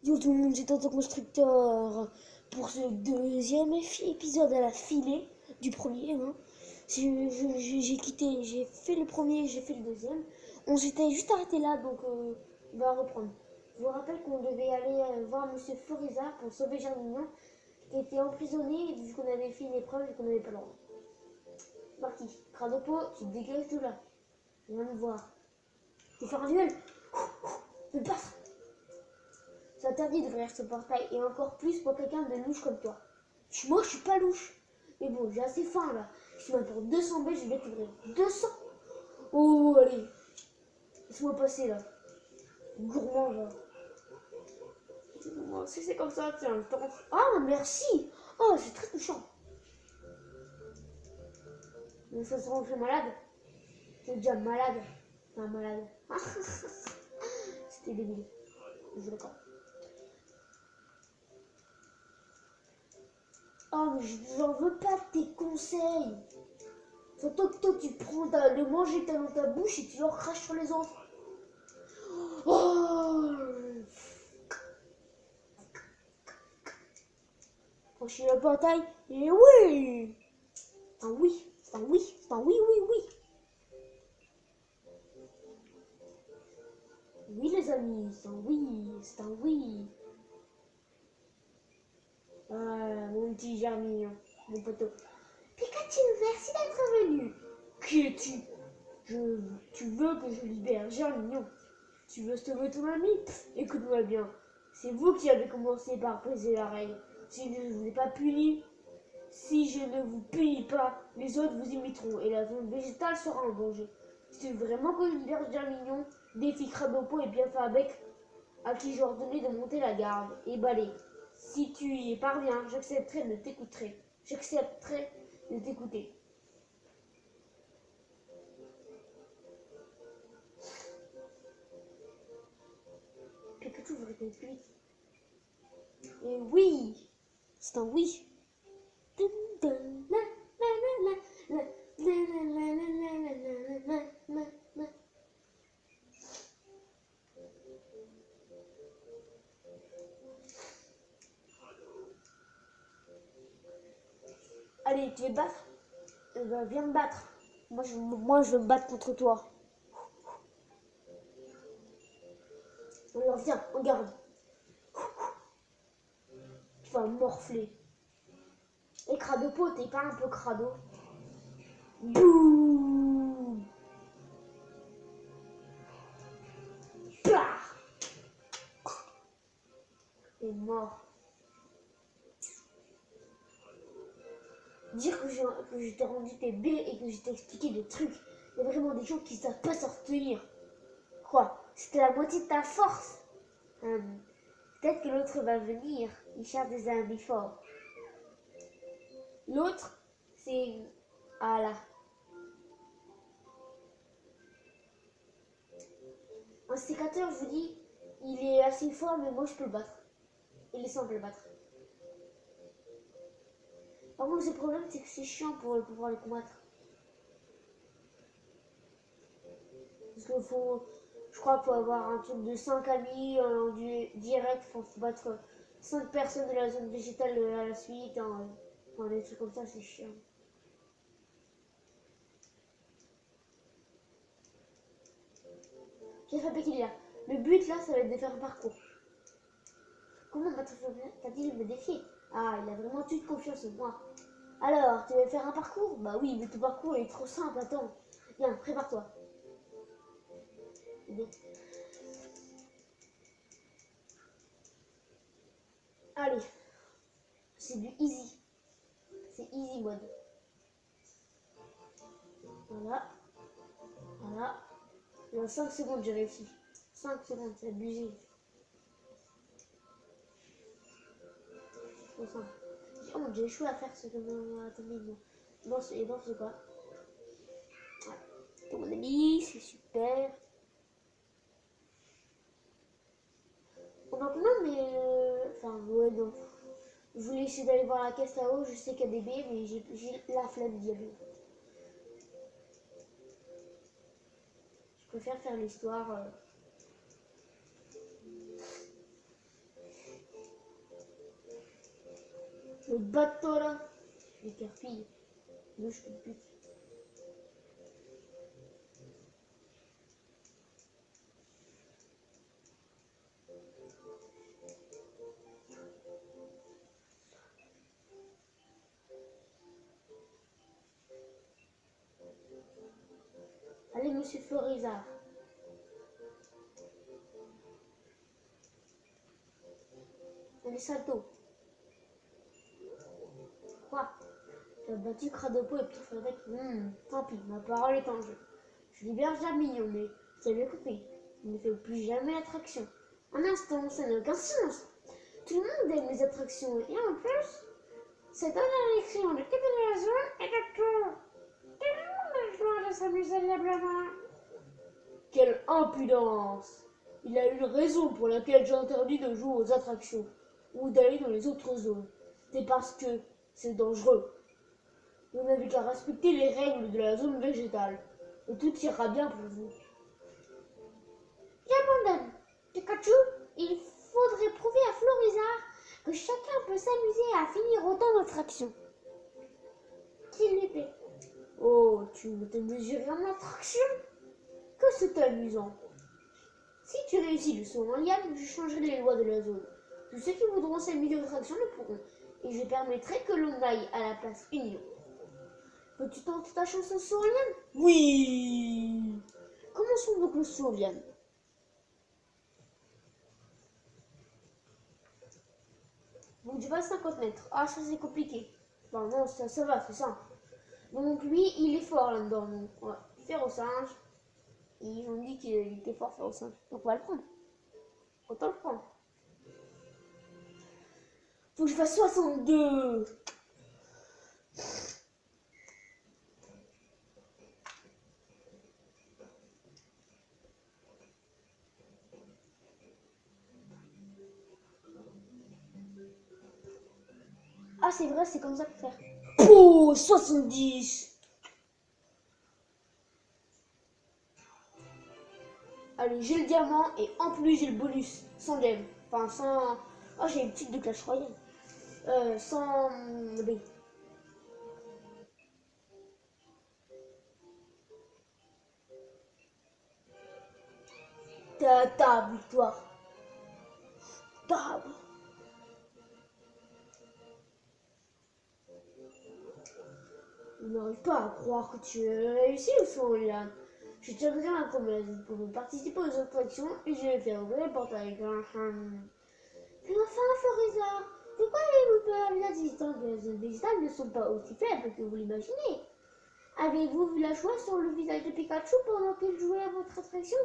Yo tout le monde, c'est Tonton Constructeur pour ce deuxième épisode à la filée du premier. Hein. J'ai quitté, j'ai fait le premier, j'ai fait le deuxième. On s'était juste arrêté là, donc on va reprendre. Je vous rappelle qu'on devait aller voir Monsieur Floriza pour sauver Germignon, qui était emprisonné vu qu'on avait fait une épreuve et qu'on n'avait pas le droit. Parti. Cradopo, tu te dégages de là. Viens me voir. Tu veux faire un duel? Fais pas. C'est interdit d'ouvrir ce portail, et encore plus pour quelqu'un de louche comme toi. Moi, je suis pas louche. Mais bon, j'ai assez faim là. Si tu m'apportes 200 bêtes, je vais t'ouvrir. 200. Oh, allez. Laisse-moi passer là. Gourmand, là. Moi aussi, c'est comme ça, tiens, je t'en... Ah, merci. Oh, c'est très touchant. Mais ça se rend fait malade. T'es déjà malade. Enfin, malade. C'était débile. Je suis d'accord. Oh, mais je n'en veux pas de tes conseils. Surtout que toi, tu prends le manger que t'as dans ta bouche et tu le craches sur les autres. Oh, franchir le portail. Et oui. C'est un oui. C'est un oui. C'est un oui, oui, oui. Oui, les amis. C'est un oui. C'est un oui. Ah, mon petit Germignon. Mon poteau. Pikachu, merci d'être venu. Qui es-tu? Tu veux que je libère Germignon? Tu veux sauver ton ami? Écoute-moi bien. C'est vous qui avez commencé par briser la règle. Si je ne vous ai pas puni, si je ne vous punis pas, les autres vous imiteront et la zone végétale sera en danger. Si tu veux vraiment que je libère Germignon, défie Cradopo et bien Bec, à qui j'ai ordonné de monter la garde et balayer. Si tu y parviens, j'accepterai de t'écouter. J'accepterai de t'écouter. Pikachu vous répondre plus vite. Et oui, c'est un oui. Allez, tu veux te battre? Ben, viens me battre. Moi, je veux me battre contre toi. Alors viens, regarde. Tu vas morfler. Et Cradopo, t'es pas un peu crado? Boum. Plah. T'es mort. Dire que je t'ai rendu tes baies et que je t'ai expliqué des trucs. Il y a vraiment des gens qui savent pas s'en retenir. Quoi? C'était la moitié de ta force. Peut-être que l'autre va venir. Il cherche des amis forts. L'autre, c'est... Ah là. Un sécateur, je vous dis, il est assez fort, mais moi je peux le battre. Il est simple à le battre. Par contre, le problème, c'est que c'est chiant pour pouvoir le combattre. Parce qu'il faut... Je crois qu'il faut avoir un truc de 5 amis en direct. Faut battre 5 personnes de la zone végétale à la suite. Enfin, des trucs comme ça, c'est chiant. J'ai fait qu'il est là. Le but là, ça va être de faire un parcours. Comment t'as-t-il me défier? Ah, il a vraiment toute confiance en moi. Alors, tu veux faire un parcours? Bah oui, mais ton parcours est trop simple, attends. Viens, prépare-toi. Allez, c'est du easy. C'est easy mode. Voilà. Voilà. Et en 5 secondes, j'ai réussi. 5 secondes, c'est abusé. Trop simple. Oh, j'ai échoué à faire ce que attendez, dans ce quoi. Voilà. C'est mon ami, c'est super. On en plein, mais enfin, ouais, non. Je voulais essayer d'aller voir la caisse là-haut, je sais qu'il y a des baies, mais j'ai la flemme d'y aller. Je préfère faire l'histoire. Le bateau là. Les carpilles. Moi, je peux plus. Allez, monsieur Florizard. Allez, salto. Quoi? Tu as battu Cradopo et Pierre Frédéric. Tant pis, ma parole est en jeu. Je libère Jamignon, mais tu as bien compris. Il ne fait plus jamais attraction. Un instant, ça n'a aucun sens. Tout le monde aime les attractions. Et en plus, cette interdiction de quitter la zone est de tout. Tout le monde a le droit de s'amuser librement. Quelle impudence! Il a une raison pour laquelle j'ai interdit de jouer aux attractions ou d'aller dans les autres zones. C'est parce que c'est dangereux. Vous n'avez qu'à respecter les règles de la zone végétale et tout ira bien pour vous. J'abandonne. Pikachu, il faudrait prouver à Florizard que chacun peut s'amuser à finir autant d'attractions. Qu'il lui plaît. Oh, tu veux te mesurer en attraction? Que c'est amusant. Si tu réussis le saut en liane, je changerai les lois de la zone. Tous ceux qui voudront s'amuser aux attractions le pourront, et je permettrai que l'on aille à la place Union. Peux-tu tenter ta chance au saut en liane? Oui. Commençons donc le saut en liane. Donc tu vas 50 mètres. Ah, ça c'est compliqué. Enfin non, ça va, c'est simple. Donc lui, il est fort là-dedans. Donc on va faire au singe. Ils ont dit qu'il était fort faire au singe. Donc on va le prendre. Autant le prendre. Faut que je fasse 62. Ah, c'est vrai, c'est comme ça qu'il faut faire. Oh, 70. Allez, j'ai le diamant et en plus j'ai le bonus. Sans game. Enfin, sans... Oh, j'ai une petite de Clash Royale. Sans... B. Ta victoire. Ta... Je n'arrive pas à croire que tu as réussi le saut, Yann. Je tiendrai ma promesse. Vous pouvez participer aux attractions et je vais faire ouvrir le portail. Mais enfin, Florizard, de quoi avez-vous peur? Les assistants de la zone végétale ne sont pas aussi faibles que vous l'imaginez. Avez-vous vu la joie sur le visage de Pikachu pendant qu'il jouait à votre attraction?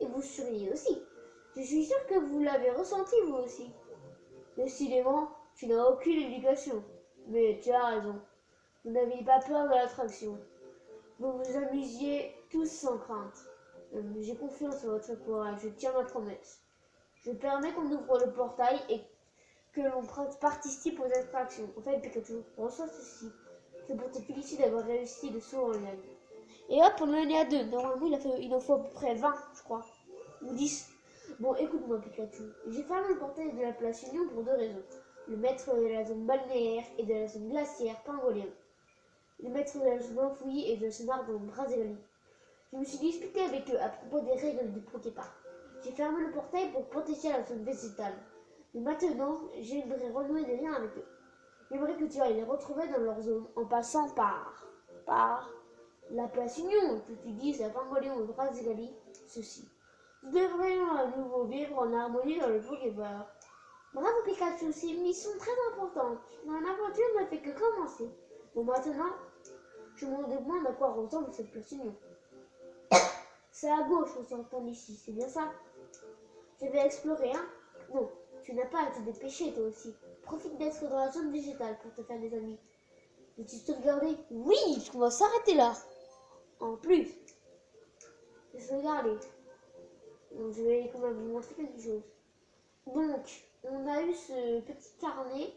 Et vous souriez aussi. Je suis sûre que vous l'avez ressenti vous aussi. Décidément, tu n'as aucune éducation. Mais tu as raison. Vous n'aviez pas peur de l'attraction. Vous vous amusiez tous sans crainte. J'ai confiance en votre courage, je tiens ma promesse. Je permets qu'on ouvre le portail et que l'on participe aux attractions. En fait, Pikachu, reçois ceci. C'est pour te féliciter d'avoir réussi le saut en ligne. Et hop, on en est à 2. Normalement, il en faut à peu près 20, je crois. Ou 10. Bon, écoute-moi, Pikachu. J'ai fermé le portail de la place Union pour 2 raisons. Le maître de la zone balnéaire et de la zone glaciaire pangolien. Le maître de la zone enfouie et de son arbre Brazzavali. Je me suis disputé avec eux à propos des règles du Poképark. J'ai fermé le portail pour protéger la zone végétale. Mais maintenant, j'aimerais renouer des liens avec eux. J'aimerais que tu ailles les retrouver dans leur zone en passant par la place Union, que tu dises à Pangolin ou Brazzavali ceci. Nous devrions à nouveau vivre en harmonie dans le Poképark. Bravo Pikachu, c'est une mission très importante. L'aventure ne fait que commencer. Bon, maintenant, je me demande à quoi ressemble cette place Union. C'est à gauche, on s'entend ici, c'est bien ça? Je vais explorer, hein? Non, tu n'as pas à te dépêcher toi aussi. Profite d'être dans la zone végétale pour te faire des amis. Veux-tu sauvegarder? Oui, on va s'arrêter là. En plus, je vais sauvegarder. Donc, je vais quand même vous montrer quelque chose. Donc, on a eu ce petit carnet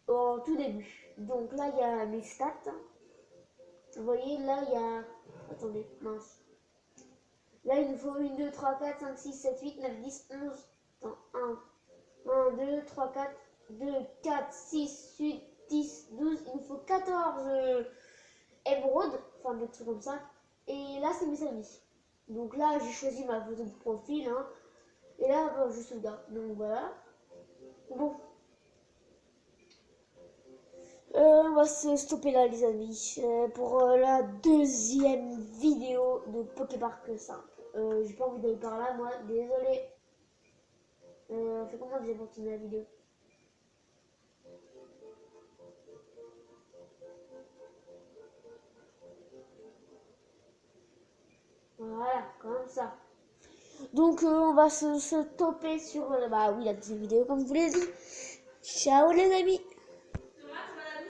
au tout début. Donc là, il y a mes stats. Vous voyez, là, il y a... Attendez, mince. Là, il nous faut 1, 2, 3, 4, 5, 6, 7, 8, 9, 10, 11. Attends, 1, 2, 3, 4, 2, 4, 6, 8, 10, 12, il nous faut 14 émeraudes, enfin des trucs comme ça. Et là, c'est mes amis. Donc là, j'ai choisi ma photo de profil, hein. Et là, bon, je sauvegarde. Donc voilà. Bon. On va se stopper là, les amis, pour la deuxième vidéo de Poképark 5. J'ai pas envie d'aller par là, moi, désolé. Fait comment que j'ai continué la vidéo? Voilà, comme ça. Donc, on va se stopper sur bah oui, la deuxième vidéo, comme je vous l'ai dit. Ciao, les amis!